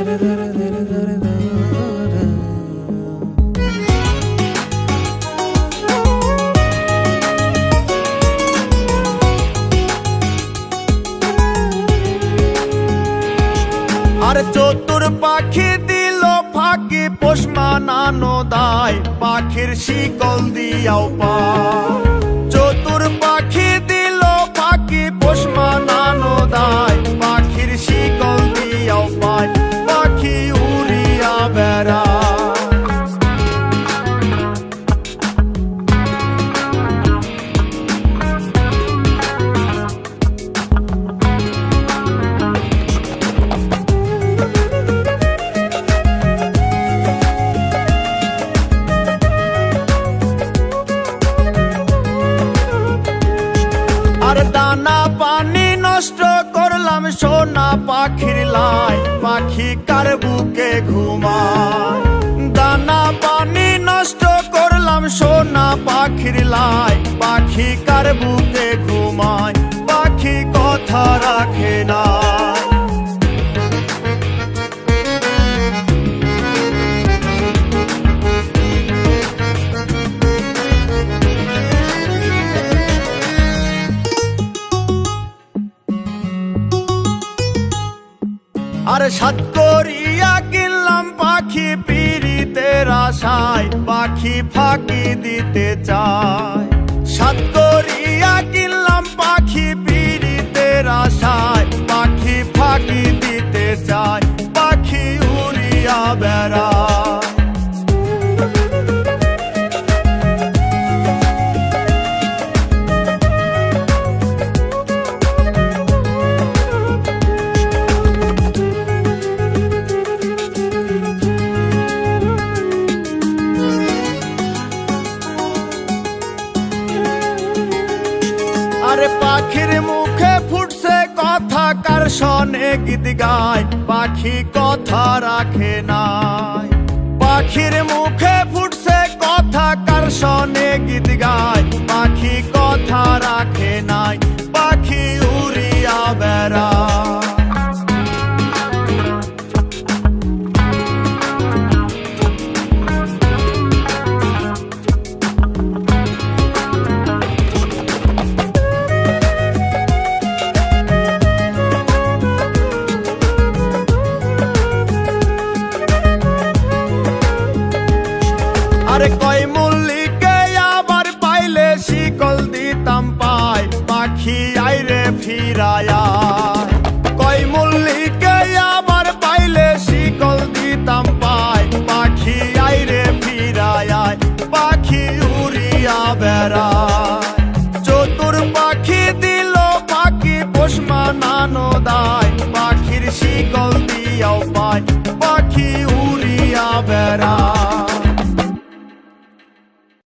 আর চতুর পাখি দিল ফাঁকি পোষ মানানো দায় পাখির শিকল দিয়াও পায়। চতুর পাখি দিল ফাঁকি পোষ মানানো দায় পাখির শিকল দিয়াও পায়। পাখি উড়িয়া বেড়ায়। আর দানা পানি নষ্ট করলাম সোনা পাখির লাই পাখি কার বুকে ঘুমায়। দানা পানি নষ্ট করলাম সোনা পাখির লাই পাখি কার বুকে ঘুমায়। পাখি কথা রাখে না। আর সাত করিয়া কিনলাম পাখি পিরিতের আশায় পাখি ফাঁকি দিতে চায়। সাত করিয়া কিনলাম পাখি পিরিতের আশায় পাখি ফাঁকি দিতে চায়। পাখি উড়িয়া বেড়ায়। আরে পাখির মুখে ফুটছে কথা কার শোনে গীত গায় পাখি কথা রাখে নাই। পাখির মুখে ফুটছে কথা কার শোনে গীত গায় পাখি কথা রাখে নাই। পাখি উড়িয়া বেড়ায়। আরে কয় মল্লিকে আবার পাইলে শিকল দিতাম পায় পাখি আইরে ফিরায়া। কয় মল্লিকে আবার পাইলে শিকল দিতাম পায় পাখি আইরে ফিরায়া। পাখি উড়িয়া বেড়ায়।